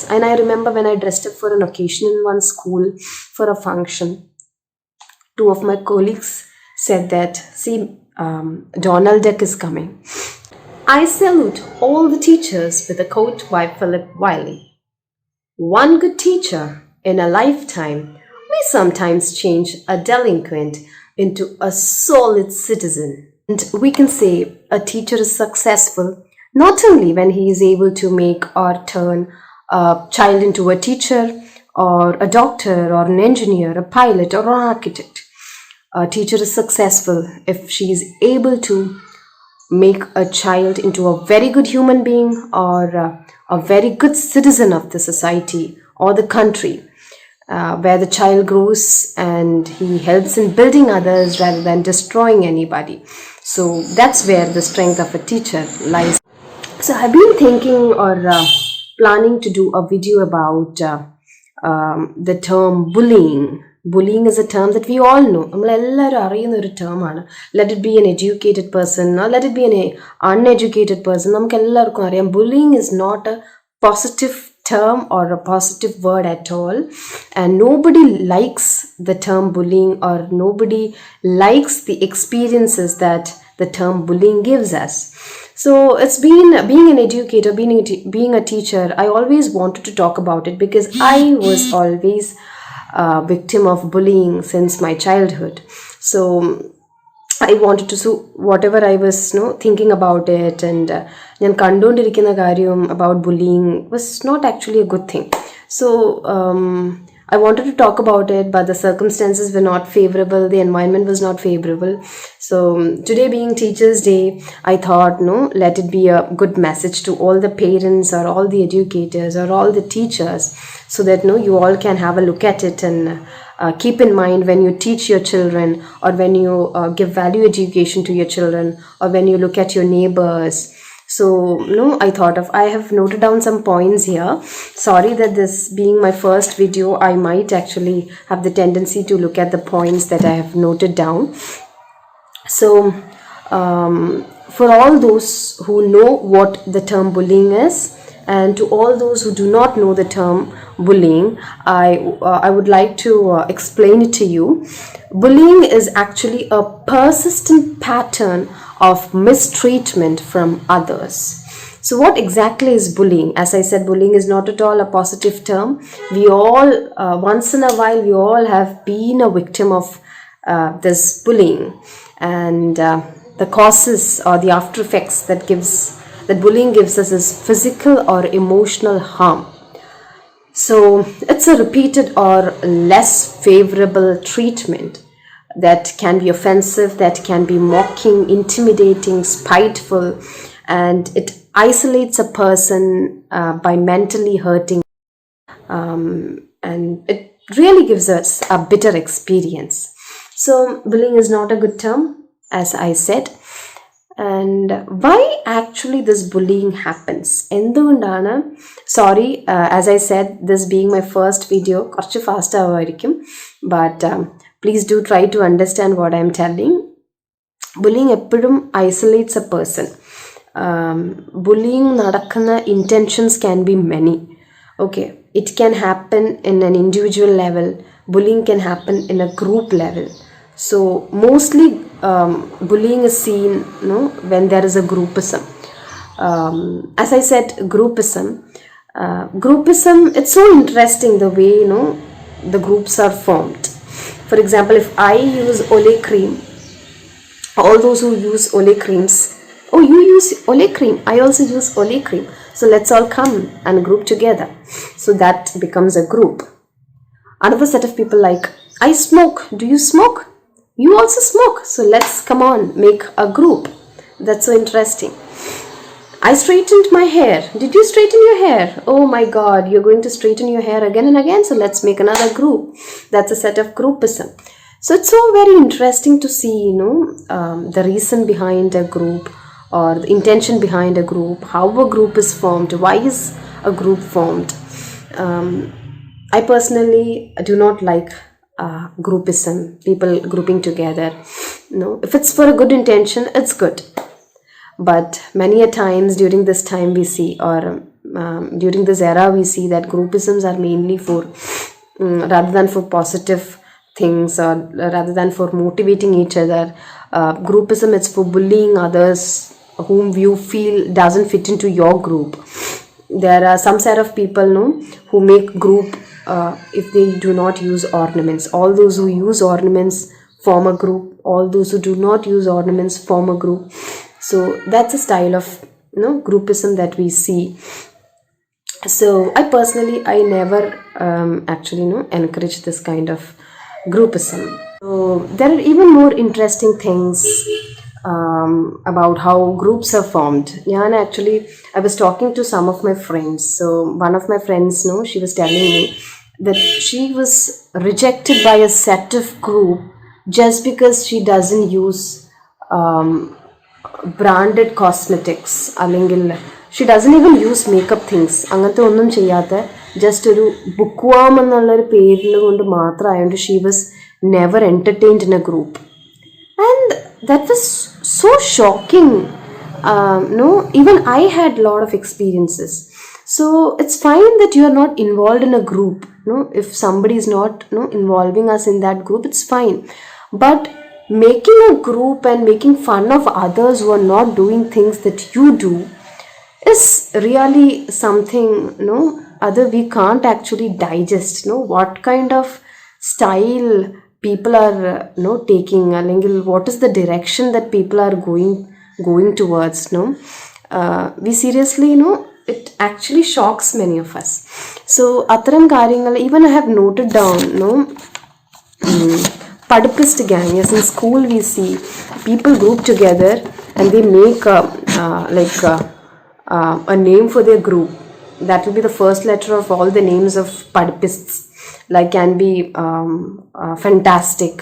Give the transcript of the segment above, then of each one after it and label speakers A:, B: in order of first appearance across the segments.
A: And I remember when I dressed up for an occasion in one school for a function, two of my colleagues said that, see, Donald Duck is coming. I salute all the teachers with a quote by Philip Wiley. One good teacher in a lifetime may sometimes change a delinquent into a solid citizen. And we can say a teacher is successful not only when he is able to make or turn a child into a teacher or a doctor or an engineer, a pilot or an architect. A teacher is successful if she is able to make a child into a very good human being or a very good citizen of the society or the country, where the child grows and he helps in building others rather than destroying anybody. So that's where the strength of a teacher lies. So I've been thinking or planning to do a video about the term bullying. Bullying is a term that we all know. Let it be an educated person or let it be an uneducated person. Bullying is not a positive term or a positive word at all, and nobody likes the term bullying or nobody likes the experiences that the term bullying gives us. So it's been being an educator, being a teacher, I always wanted to talk about it because I was always a victim of bullying since my childhood. So I wanted to, so whatever I was thinking about it and about bullying was not actually a good thing. So I wanted to talk about it, but the circumstances were not favorable. The environment was not favorable. So today being Teachers' Day, I thought, let it be a good message to all the parents or all the educators or all the teachers, so that you all can have a look at it and keep in mind when you teach your children or when you give value education to your children or when you look at your neighbors. So I have noted down some points here. Sorry that this being my first video, I might actually have the tendency to look at the points that I have noted down. So for all those who know what the term bullying is, and to all those who do not know the term bullying, I would like to explain it to you. Bullying is actually a persistent pattern of mistreatment from others. So what exactly is bullying? As I said, bullying is not at all a positive term. We all, once in a while, we all have been a victim of this bullying, and the causes or the after effects that bullying gives us is physical or emotional harm. So it's a repeated or less favorable treatment that can be offensive, that can be mocking, intimidating, spiteful, and it isolates a person by mentally hurting, and it really gives us a bitter experience. So bullying is not a good term, as I said. And why actually this bullying happens? Sorry, as I said, this being my first video, but please do try to understand what I am telling. Bullying eppozhum isolates a person. Bullying nadakkunna intentions can be many. Okay, it can happen in an individual level. Bullying can happen in a group level. So mostly bullying is seen when there is a groupism. As I said, groupism, it's so interesting the way the groups are formed. For example, if I use Olay cream, all those who use Olay creams, oh, you use Olay cream, I also use Olay cream, so let's all come and group together. So that becomes a group. Another set of people like, I smoke, do you smoke? You also smoke, so let's come on, make a group. That's so interesting. I straightened my hair. Did you straighten your hair? Oh my God, you're going to straighten your hair again and again, so let's make another group. That's a set of groupism. So it's so very interesting to see, the reason behind a group or the intention behind a group, how a group is formed, why is a group formed. I personally do not like groupism, people grouping together. If it's for a good intention, it's good. But many a times during this time we see, or during this era, we see that groupisms are mainly for, rather than for positive things, or rather than for motivating each other. Groupism, it's for bullying others whom you feel doesn't fit into your group. There are some set of people, no, who make group if they do not use ornaments. All those who use ornaments form a group. All those who do not use ornaments form a group. So that's a style of, groupism that we see. So I personally, I never actually encourage this kind of groupism. So there are even more interesting things about how groups are formed. I was talking to some of my friends. So one of my friends, she was telling me that she was rejected by a set of group just because she doesn't use branded cosmetics. അല്ലെങ്കിൽ she doesn't even use makeup things. അങ്ങനത്തെ ഒന്നും ചെയ്യാത്ത just ഒരു book warm എന്നുള്ളൊരു പേരിൽ കൊണ്ട് മാത്രമായതുകൊണ്ട് she was never entertained in a group. And that was so shocking. Even I had a lot of experiences. So it's fine that you are not involved in a group. If somebody is not involving us in that group, it's fine. But making a group and making fun of others who are not doing things that you do is really something other we can't actually digest. What kind of style people are taking, what is the direction that people are going towards. We seriously it actually shocks many of us. So atharam karyangal even I have noted down. Padipist gang. Yes, in school we see people group together and they make a name for their group. That will be the first letter of all the names of Padipists. Like can be fantastic,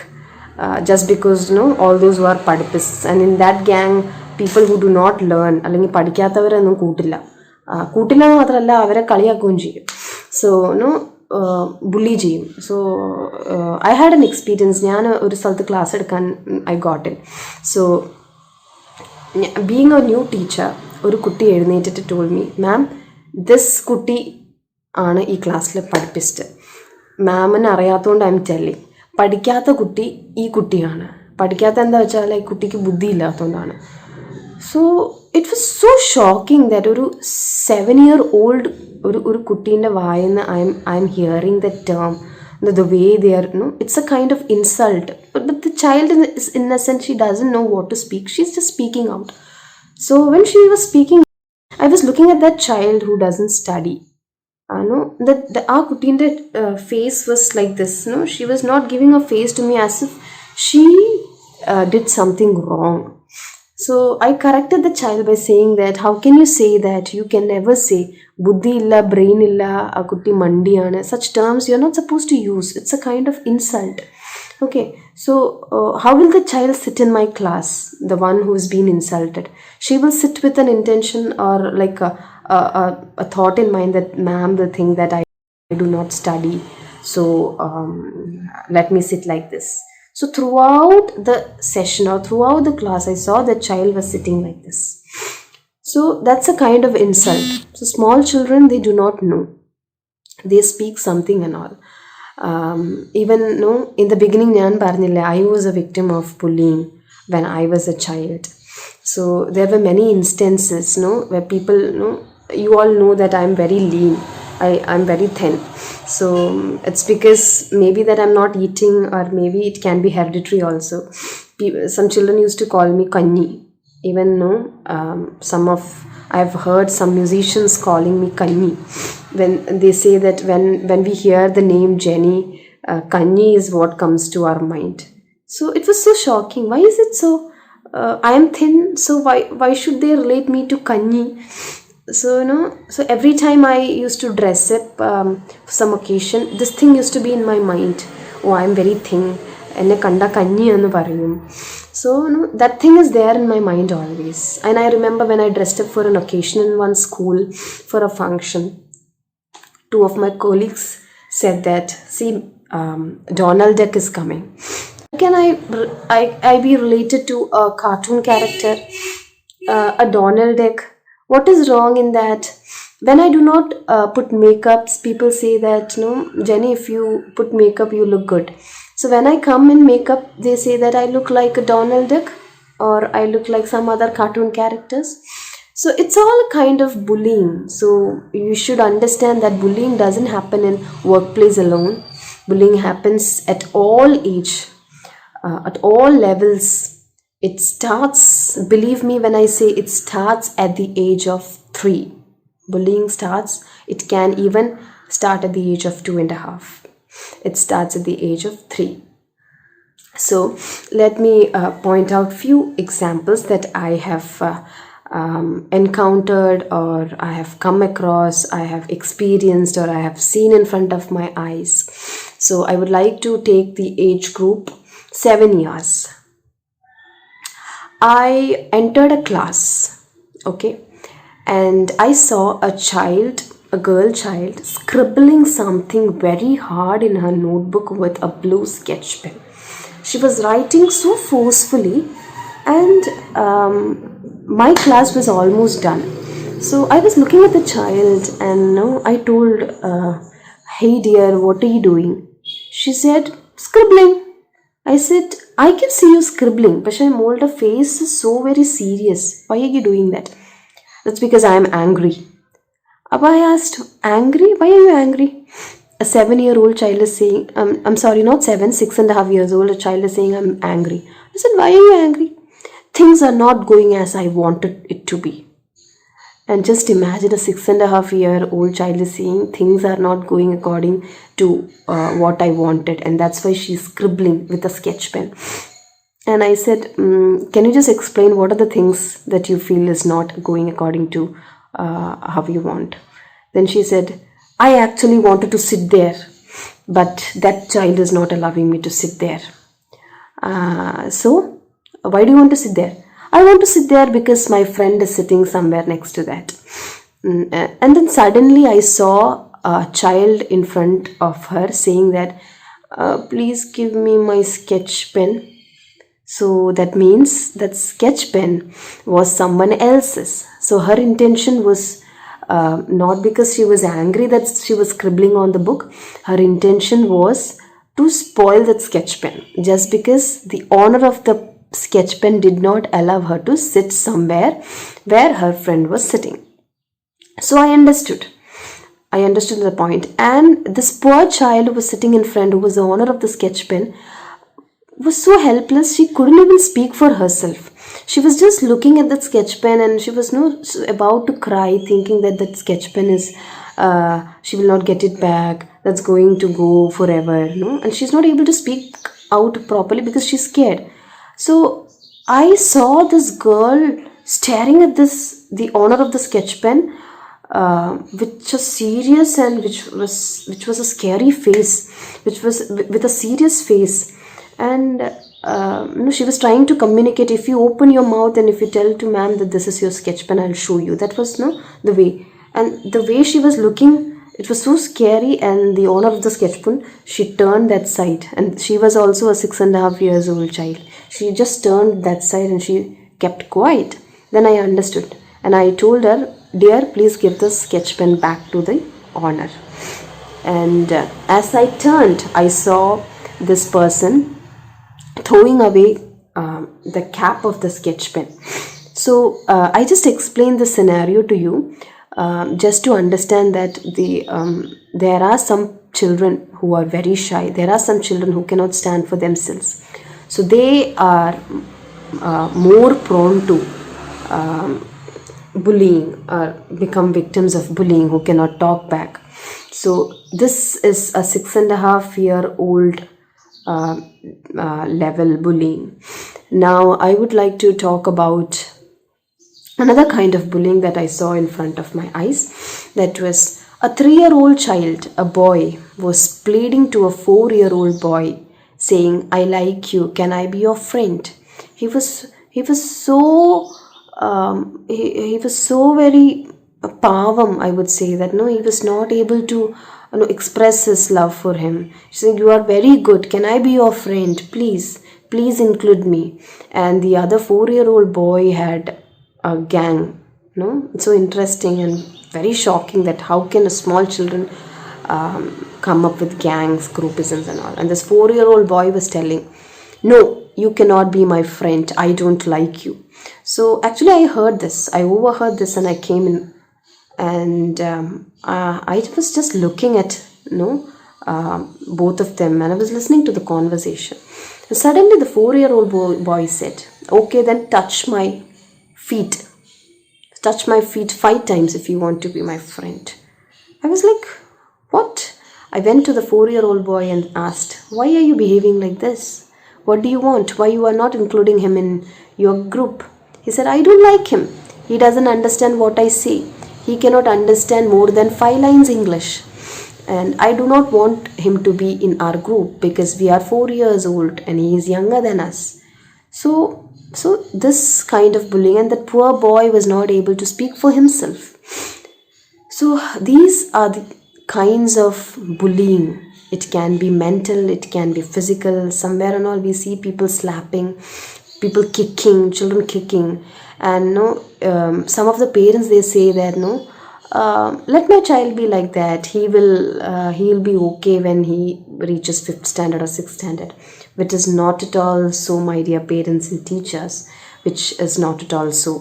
A: just because all those who are Padipists. And in that gang, people who do not learn, അല്ലെങ്കിൽ പഠിക്കാത്തവരൊന്നും കൂട്ടില്ല. കൂട്ടില്ല എന്ന് മാത്രമല്ല, അവരെ കളിയാക്കുകയും ചെയ്യും. So bully ചെയ്യും. So I had an experience. ഞാൻ ഒരു സ്ഥലത്ത് class എടുക്കാൻ I got in. So being A new teacher, ഒരു കുട്ടി എഴുന്നേറ്റിട്ട് ടോൾ മീ, മാം ദിസ് കുട്ടി ആണ് ഈ ക്ലാസ്സിലെ പഠിപ്പിസ്റ്റ്. മാമിന് അറിയാത്തതുകൊണ്ട് ഐ എം ടെല്ലിങ്. പഠിക്കാത്ത കുട്ടി ഈ കുട്ടിയാണ്. പഠിക്കാത്ത എന്താ വെച്ചാൽ ഈ കുട്ടിക്ക് ബുദ്ധി ഇല്ലാത്തതുകൊണ്ടാണ്. So it was so shocking that ഒരു 7-year-old ഒരു കുട്ടീൻ്റെ വായിന്ന് I M hearing the term, the way they are, it's a kind of insult. But the child is innocent. She doesn't know what to speak. She's just speaking out. So when she was speaking, I was looking at that child who doesn't study. Our kutinde face was like this. She was not giving a face to me as if she did something wrong. So I corrected the child by saying that, how can you say that? You can never say buddhi illa, brain illa, a kutti mandiyana. Such terms you're not supposed to use. It's a kind of insult. Okay, so how will the child sit in my class, the one who's been insulted? She will sit with an intention or like a thought in mind that ma'am will think that I do not study, so let me sit like this. So throughout the session or throughout the class, I saw the child was sitting like this. So that's a kind of insult. So small children, they do not know. They speak something and all. Even in the beginning, I was a victim of bullying when I was a child. So there were many instances where people, you all know that I'm very lean. I'm very thin. So it's because maybe that I'm not eating, or maybe it can be hereditary also. Some children used to call me Kanyi. Even I've heard some musicians calling me Kanyi. When they say that when we hear the name Jeny, Kanyi is what comes to our mind. So it was so shocking. Why is it so? I am thin, so why should they relate me to Kanyi? So so every time I used to dress up for some occasion, this thing used to be in my mind. Oh, I am very thin, enne kanda kanni ennu parayum. So that thing is there in my mind always. And I remember when I dressed up for an occasion in one school for a function, two of my colleagues said that, see, Donald Duck is coming. Can I be related to a cartoon character, a Donald Duck? What is wrong in that? When I do not put makeups, people say that, Jenny, if you put makeup, you look good. So when I come in makeup, they say that I look like a Donald Duck or I look like some other cartoon characters. So it's all a kind of bullying. So you should understand that bullying doesn't happen in workplace alone. Bullying happens at all age, at all levels. It starts, believe me when I say it starts at the age of 3. Bullying starts, it can even start at the age of 2.5. It starts at the age of 3. So let me point out few examples that I have encountered, or I have come across, I have experienced, or I have seen in front of my eyes. So I would like to take the age group 7 years. I entered a class, okay, and I saw a girl child, scribbling something very hard in her notebook with a blue sketch pen. She was writing so forcefully, and my class was almost done. So I was looking at the child, and I told, "Hey dear, what are you doing?" She said, "Scribbling." I said, "I can see you scribbling, but your molder face is so very serious. Why are you doing that?" "That's because I am angry." Abba, I asked, "Angry? Why are you angry?" A 7-year-old child is saying, I'm sorry, not 7, 6.5 years old, a child is saying, "I'm angry." I said, "Why are you angry?" "Things are not going as I wanted it to be." And just imagine a 6.5-year-old child is saying things are not going according to what I wanted, and that's why she's scribbling with a sketch pen. And I said, "Can you just explain what are the things that you feel is not going according to how you want?" Then she said, "I actually wanted to sit there, but that child is not allowing me to sit there." So, why do you want to sit there?" "I want to sit there because my friend is sitting somewhere next to that." And then suddenly I saw a child in front of her saying that, "Please give me my sketch pen." So that means that sketch pen was someone else's. So her intention was not because she was angry that she was scribbling on the book. Her intention was to spoil that sketch pen, just because the owner of the sketch pen did not allow her to sit somewhere where her friend was sitting. So I understood the point. And this poor child who was sitting in front, who was the owner of the sketch pen, was so helpless. She couldn't even speak for herself. She was just looking at that sketch pen, and she was about to cry, thinking that that sketch pen is she will not get it back, that's going to go forever, and she's not able to speak out properly because she's scared. So I saw this girl staring at the owner of the sketch pen, which was serious, and which was a scary face, which was with a serious face. And she was trying to communicate, "If you open your mouth and if you tell to ma'am that this is your sketch pen, I'll show you." That was the way. And the way she was looking, it was so scary. And the owner of the sketch pen, she turned that side, and she was also a 6.5 years old child. She just turned that side and she kept quiet. Then I understood, and I told her, "Dear, please give the sketch pen back to the owner." And as I turned, I saw this person throwing away the cap of the sketch pen. So I just explained the scenario to you, just to understand that there are some children who are very shy. There are some children who cannot stand for themselves. So they are more prone to bullying, or become victims of bullying, who cannot talk back. So this is a 6.5-year-old level bullying. Now I would like to talk about another kind of bullying that I saw in front of my eyes. That was a 3-year-old child, a boy, was pleading to a 4-year-old boy, saying, "I like you, can I be your friend?" He was so he was so very pavam, I would say, that he was not able to express his love for him. He said, "You are very good, can I be your friend? Please include me." And the other 4-year-old boy had a gang. It's so interesting and very shocking that how can a small children come up with gangs, groupisms and all. And this 4-year-old boy was telling, no, you cannot be my friend, I don't like you. So actually I overheard this, and I came in, and I was just looking at both of them, and I was listening to the conversation. And suddenly the 4-year-old boy said, okay, then touch my feet 5 times if you want to be my friend. I was like, what? I went to the 4-year-old boy and asked, why are you behaving like this? What do you want? Why you are not including him in your group? He said, I don't like him. He doesn't understand what I say. He cannot understand more than 5 lines English. And I do not want him to be in our group because we are 4 years old and he is younger than us. So this kind of bullying, and that poor boy was not able to speak for himself. So these are the kinds of bullying. It can be mental, it can be physical. Somewhere and all we see people slapping, people kicking, children kicking. And some of the parents, they say that let my child be like that. He'll be okay when he reaches 5th standard or 6th standard, which is not at all so, my dear parents and teachers, which is not at all so.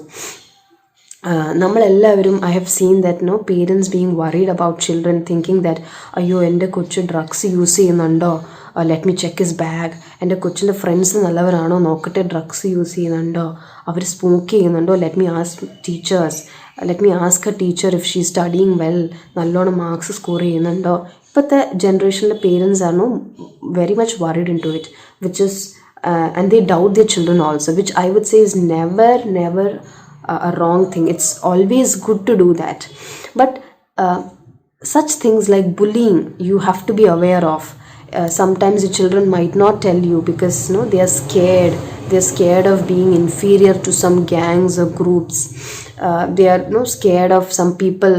A: I have seen that parents being worried about children, thinking that ayyo ende kochu drugs use ചെയ്യുന്നുണ്ടോ, let me check his bag, എൻ്റെ കൊച്ചിൻ്റെ friends നല്ലവരാണോ നോക്കട്ടെ, drugs use ചെയ്യുന്നുണ്ടോ, അവർ smoke ചെയ്യുന്നുണ്ടോ, let me ask her teacher if she's studying well, നല്ലോണം marks score ചെയ്യുന്നുണ്ടോ. ഇപ്പോഴത്തെ ജനറേഷനിലെ parents are very much worried into it, which is and they doubt their children also, which I would say is never a wrong thing. It's always good to do that. But such things like bullying, you have to be aware of. Sometimes the children might not tell you because they are scared. They're scared of being inferior to some gangs or groups. They are scared of some people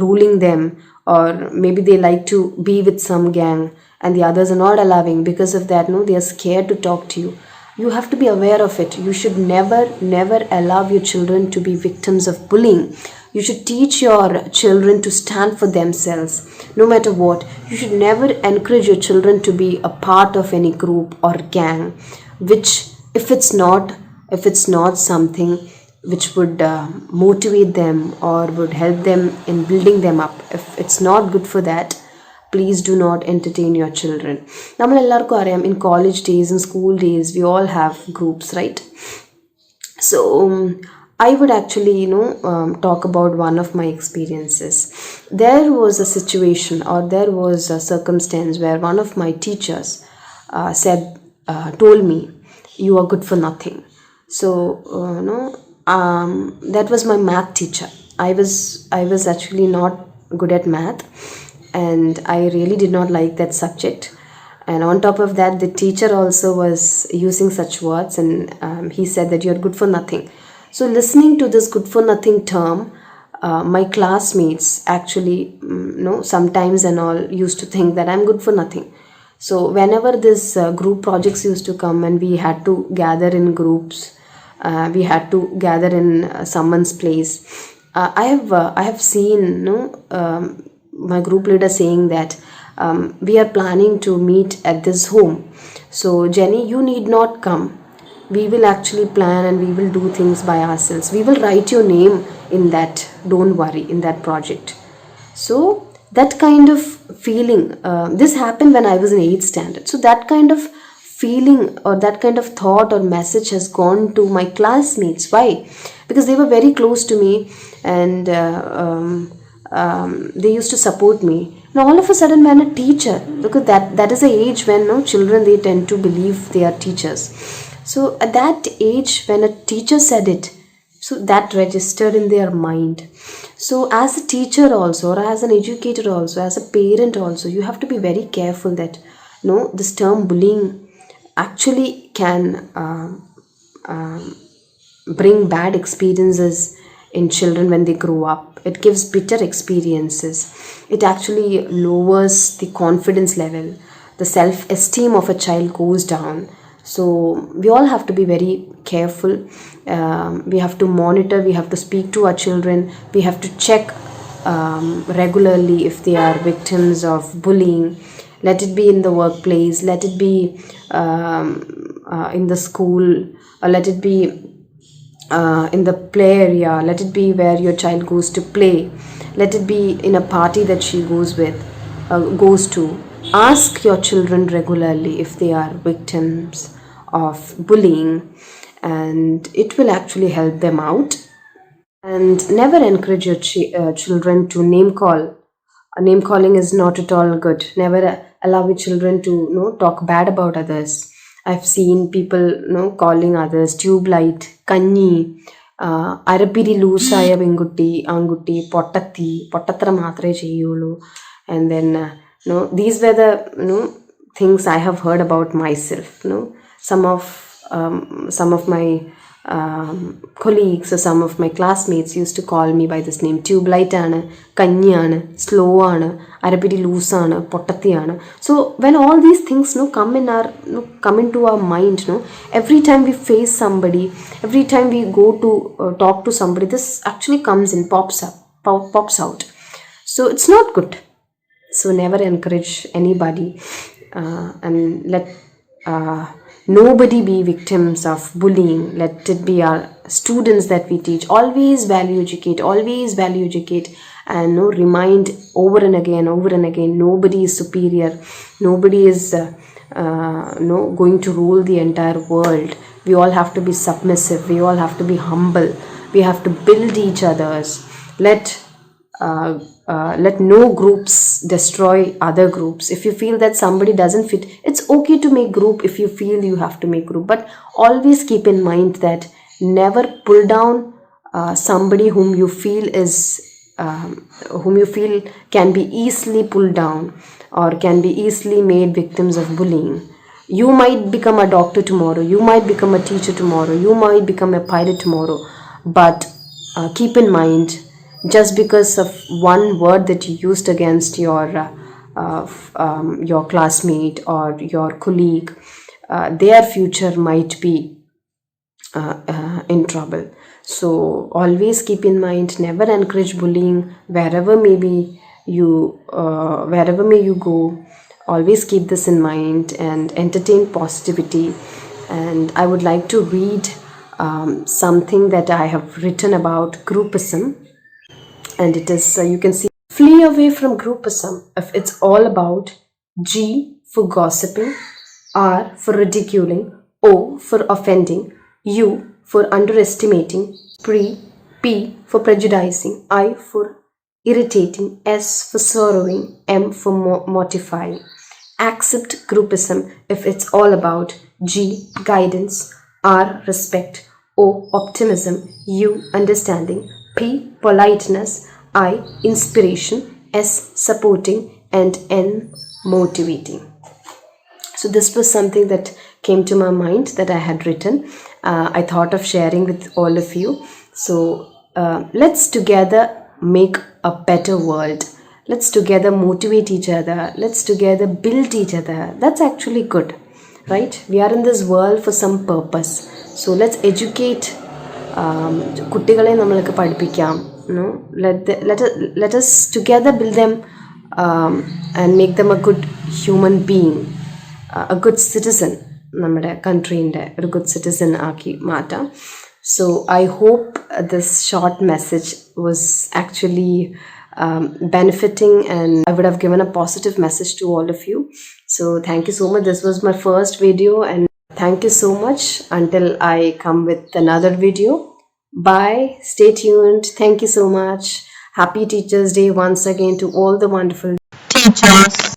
A: ruling them, or maybe they like to be with some gang and the others are not allowing. Because of that, they are scared to talk to you. You have to be aware of it. You should never allow your children to be victims of bullying. You should teach your children to stand for themselves, no matter what. You should never encourage your children to be a part of any group or gang, which if it's not something which would motivate them or would help them in building them up, if it's not good for that, please do not entertain your children. In college days and school days, we all have groups, right? So I would actually talk about one of my experiences. There was a situation, or there was a circumstance where one of my teachers told me, you are good for nothing. So that was my math teacher. I was actually not good at math, and I really did not like that subject. And on top of that, the teacher also was using such words, and he said that you're good for nothing. So listening to this good for nothing term, my classmates actually sometimes and all used to think that I'm good for nothing. So whenever this group projects used to come and we had to gather in groups, we had to gather in someone's place, I have seen my group leader saying that we are planning to meet at this home, so Jeny, you need not come. We will actually plan and we will do things by ourselves. We will write your name in that, don't worry, in that project. So that kind of feeling, this happened when I was in 8th standard. So that kind of feeling or that kind of thought or message has gone to my classmates. Why? Because they were very close to me, and they used to support me. Now all of a sudden, when a teacher, because that is the age when children, they tend to believe they are teachers. So at that age, when a teacher said it, so that registered in their mind. So as a teacher also, or as an educator also, as a parent also, you have to be very careful that this term bullying actually can bring bad experiences in children when they grow up. It gives bitter experiences. It actually lowers the confidence level. The self-esteem of a child goes down. So we all have to be very careful. We have to monitor, we have to speak to our children, we have to check regularly if they are victims of bullying. Let it be in the workplace, let it be in the school, or let it be in the play area, let it be where your child goes to play, let it be in a party that she goes to. Ask your children regularly if they are victims of bullying, and it will actually help them out. And never encourage your children to name call. Name calling is not at all good. Never allow your children to talk bad about others. I've seen people calling others tube light, kanni, arapiri loosaya vengutti, angutti, pottatti, pottatra matre cheyyulu. And then these were the things I have heard about myself. Some of my colleagues or some of my classmates used to call me by this name: tube light aanu, kanni aanu, slow aanu, arapidi loose aanu, pottatti aanu. So when all these things come into our mind, every time we face somebody, every time we go to talk to somebody, this actually comes in, pops out. So it's not good. So never encourage anybody, and let nobody be victims of bullying. Let it be our students that we teach. Always value educate, and remind over and again, nobody is superior, nobody is going to rule the entire world. We all have to be submissive, we all have to be humble, we have to build each others. Let no groups destroy other groups. If you feel that somebody doesn't fit, it's okay to make group. If you feel you have to make group, but always keep in mind that never pull down somebody whom you feel can be easily pulled down or can be easily made victims of bullying. You might become a doctor tomorrow, you might become a teacher tomorrow, you might become a pilot tomorrow, but keep in mind, just because of one word that you used against your classmate or your colleague, their future might be in trouble. So always keep in mind, never encourage bullying wherever may you go. Always keep this in mind and entertain positivity. And I would like to read something that I have written about groupism. And it is, you can see, flee away from groupism if it's all about G for gossiping, R for ridiculing, O for offending, U for underestimating, P for prejudicing, I for irritating, S for sorrowing, M for mortifying. Accept groupism if it's all about G guidance, R respect, O optimism, U understanding, P politeness, I inspiration, S supporting, and N motivating. So this was something that came to my mind that I had written. I thought of sharing with all of you. So let's together make a better world. Let's together motivate each other. Let's together build each other. That's actually good, right? We are in this world for some purpose. So let's educate കുട്ടികളെ നമ്മൾക്ക് പഠിപ്പിക്കാം. Let us together build them and make them a good human being, a good citizen. നമ്മുടെ കൺട്രീൻ്റെ ഒരു good citizen ആക്കി മാറ്റാം. So I hope this short message was actually benefiting, and I would have given a positive message to all of you. So thank you so much. This was my first video, and thank you so much. Until I come with another video, bye, stay tuned. Thank you so much. Happy Teachers Day once again to all the wonderful teachers.